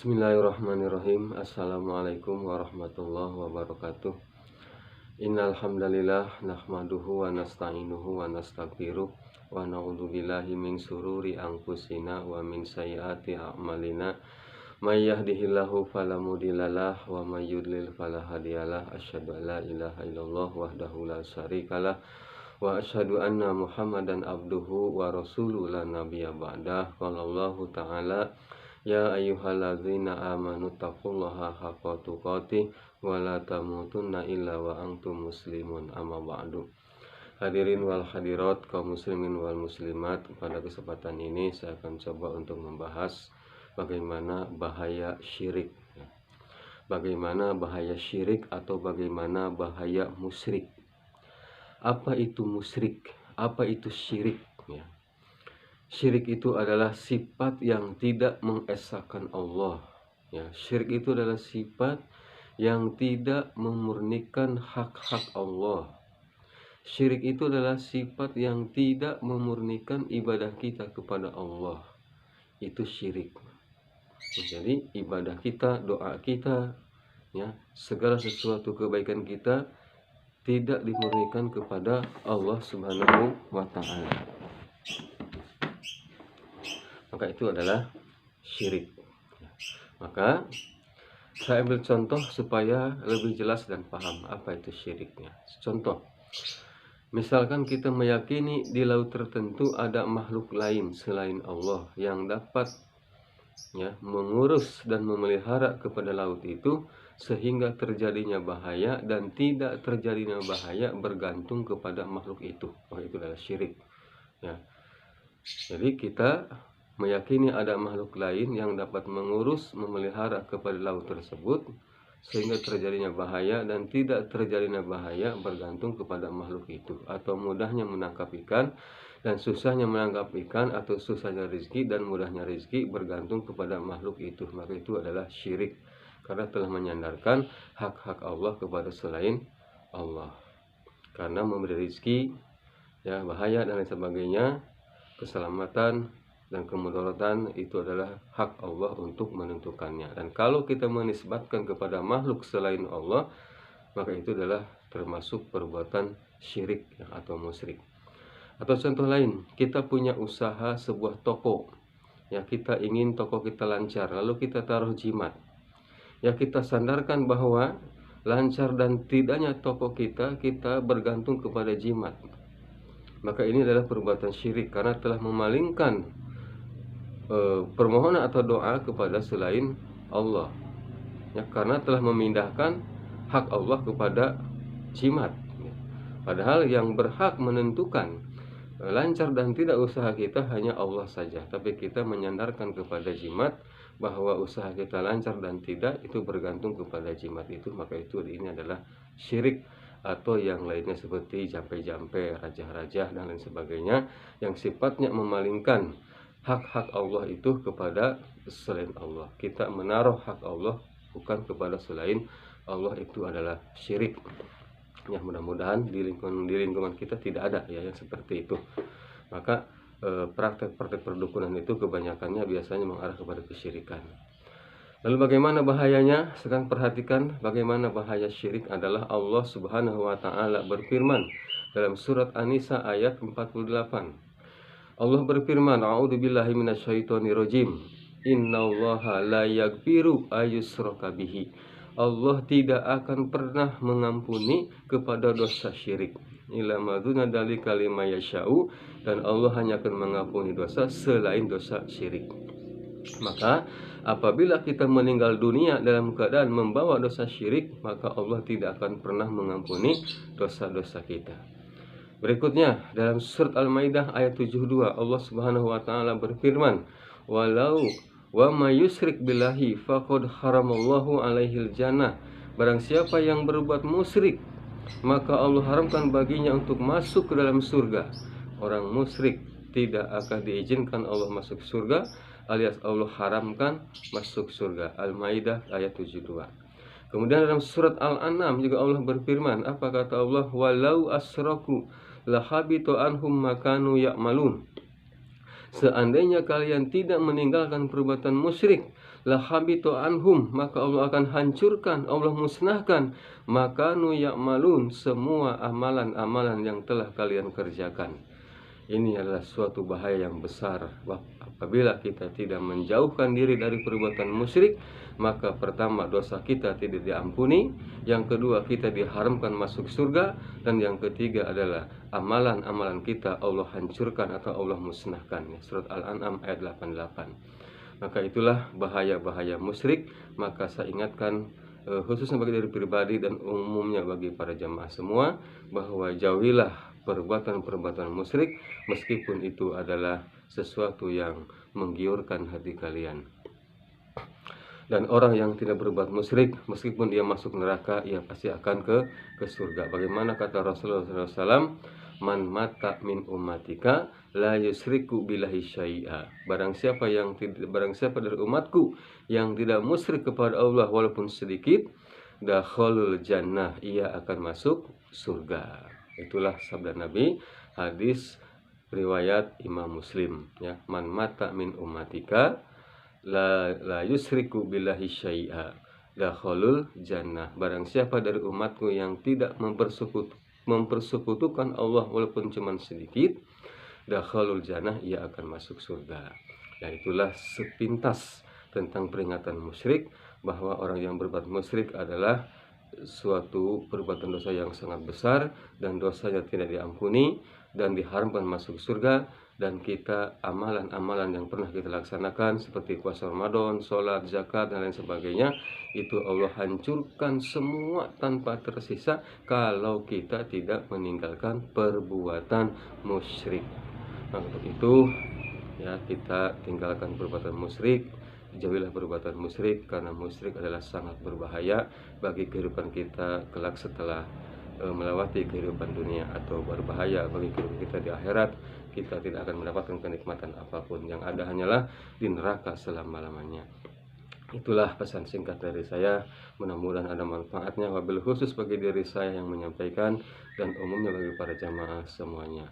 Bismillahirrahmanirrahim. Assalamualaikum warahmatullahi wabarakatuh. Innal hamdalillah nahmaduhu wa nasta'inuhu wa nastaghfiruh wa na'udzubillahi min sururi anfusina wa min sayyiati a'malina. May yahdihillahu fala mudhillalah wa may yudlil fala hadiyalah. Asyhadu an la ilaha illallah wahdahu la syarikalah wa asyhadu anna Muhammadan abduhu wa rasuluhu la nabiyya ba'dah. Qala Allahu ta'ala: Ya ayyuhalladzina amanu taqullaha haqqa tuqatih wa la tamutunna illa wa antum muslimun, amma ba'du. Hadirin wal hadirat, kaum muslimin wal muslimat, pada kesempatan ini saya akan coba untuk membahas bagaimana bahaya syirik. Bagaimana bahaya syirik atau bagaimana bahaya musyrik. Apa itu musyrik? Apa itu syirik? Syirik itu adalah sifat yang tidak mengesahkan Allah. Syirik itu adalah sifat yang tidak memurnikan hak-hak Allah. Syirik itu adalah sifat yang tidak memurnikan ibadah kita kepada Allah. Itu syirik. Jadi ibadah kita, doa kita, segala sesuatu kebaikan kita tidak dimurnikan kepada Allah Subhanahu wa ta'ala. Maka itu adalah syirik. Maka saya ambil contoh supaya lebih jelas dan paham apa itu syiriknya. Contoh, misalkan kita meyakini di laut tertentu ada makhluk lain selain Allah yang dapat mengurus dan memelihara kepada laut itu sehingga terjadinya bahaya dan tidak terjadinya bahaya bergantung kepada makhluk itu. Itu adalah syirik. Jadi kita meyakini ada makhluk lain yang dapat mengurus, memelihara kepada laut tersebut sehingga terjadinya bahaya dan tidak terjadinya bahaya bergantung kepada makhluk itu, atau mudahnya menangkap ikan dan susahnya menangkap ikan, atau susahnya rezeki dan mudahnya rezeki bergantung kepada makhluk itu. Maka itu adalah syirik karena telah menyandarkan hak-hak Allah kepada selain Allah. Karena memberi rezeki, bahaya dan lain sebagainya, keselamatan dan kemudaratan itu adalah hak Allah untuk menentukannya. Dan kalau kita menisbatkan kepada makhluk selain Allah, maka itu adalah termasuk perbuatan syirik atau musyrik. Atau contoh lain, kita punya usaha sebuah toko. Kita ingin toko kita lancar, lalu kita taruh jimat. Kita sandarkan bahwa lancar dan tidaknya toko kita bergantung kepada jimat. Maka ini adalah perbuatan syirik karena telah memalingkan permohonan atau doa kepada selain Allah, karena telah memindahkan hak Allah kepada jimat. Padahal yang berhak menentukan lancar dan tidak usaha kita hanya Allah saja, tapi kita menyandarkan kepada jimat bahwa usaha kita lancar dan tidak itu bergantung kepada jimat itu. Maka itu ini adalah syirik, atau yang lainnya seperti jampe-jampe, raja-raja dan lain sebagainya yang sifatnya memalingkan hak-hak Allah itu kepada selain Allah. Kita menaruh hak Allah bukan kepada selain Allah, itu adalah syirik. Mudah-mudahan di lingkungan kita tidak ada yang seperti itu. Maka praktek-praktek perdukunan itu kebanyakannya biasanya mengarah kepada kesyirikan. Lalu bagaimana bahayanya? Sekarang perhatikan bagaimana bahaya syirik adalah Allah Subhanahu wa ta'ala berfirman dalam surat An-Nisa ayat 48. Allah berfirman, A'udzubillahi minasyaitonirrajim. Innallaha la yaghfiru ayyushraka bihi. Allah tidak akan pernah mengampuni kepada dosa syirik. Illa ma duna dzalika liman yasha'u, dan Allah hanya akan mengampuni dosa selain dosa syirik. Maka apabila kita meninggal dunia dalam keadaan membawa dosa syirik, maka Allah tidak akan pernah mengampuni dosa-dosa kita. Berikutnya dalam surat Al-Maidah ayat 72, Allah Subhanahu wa ta'ala berfirman, walau wa may yusyrik billahi faqad haramallahu alaihil jannah. Barang siapa yang berbuat musyrik, maka Allah haramkan baginya untuk masuk ke dalam surga. Orang musyrik tidak akan diizinkan Allah masuk surga, alias Allah haramkan masuk surga. Al-Maidah ayat 72. Kemudian dalam surat Al-An'am juga Allah berfirman, apa kata Allah? Walau asraku lahabitu anhum makanu ya'malun. seandainya kalian tidak meninggalkan perbuatan musyrik, la habitu anhum, maka Allah akan hancurkan, Allah musnahkan, maka nu ya'malun, semua amalan-amalan yang telah kalian kerjakan. Ini adalah suatu bahaya yang besar. Apabila kita tidak menjauhkan diri dari perbuatan musyrik, maka pertama dosa kita tidak diampuni, yang kedua kita diharamkan masuk surga, dan yang ketiga adalah amalan-amalan kita Allah hancurkan atau Allah musnahkan. Surat Al-An'am ayat 88. Maka itulah bahaya-bahaya musyrik. Maka saya ingatkan khususnya bagi diri pribadi dan umumnya bagi para jamaah semua, bahwa jauhilah perbuatan-perbuatan musyrik, meskipun itu adalah sesuatu yang menggiurkan hati kalian. Dan orang yang tidak berbuat musyrik, meskipun dia masuk neraka, ia pasti akan ke surga. Bagaimana kata Rasulullah SAW, man mata min ummatika la yusriku billahi syai'a. Barang siapa dari umatku yang tidak musyrik kepada Allah walaupun sedikit, dakhalul jannah, ia akan masuk surga. Itulah sabda Nabi, hadis riwayat Imam Muslim, ya. Man mata min ummatika la yusriku billahi syai'a dakhalul jannah. Barang siapa dari umatku yang tidak mempersekutukan Allah walaupun cuma sedikit, dakhalul jannah, ia akan masuk surga. Dan itulah sepintas tentang peringatan musyrik, bahwa orang yang berbuat musyrik adalah suatu perbuatan dosa yang sangat besar, dan dosanya tidak diampuni dan diharamkan masuk surga. Dan kita amalan-amalan yang pernah kita laksanakan seperti puasa Ramadan, sholat, zakat, dan lain sebagainya, itu Allah hancurkan semua tanpa tersisa kalau kita tidak meninggalkan perbuatan musyrik. Nah, untuk itu ya, kita tinggalkan perbuatan musyrik, jauhilah perbuatan musyrik, karena musyrik adalah sangat berbahaya bagi kehidupan kita kelak setelah melewati kehidupan dunia, atau berbahaya bagi kehidupan kita di akhirat. Kita tidak akan mendapatkan kenikmatan apapun, yang ada hanyalah di neraka selama-lamanya. Itulah pesan singkat dari saya, mudah-mudahan ada manfaatnya, wabil khusus bagi diri saya yang menyampaikan, dan umumnya bagi para jamaah semuanya.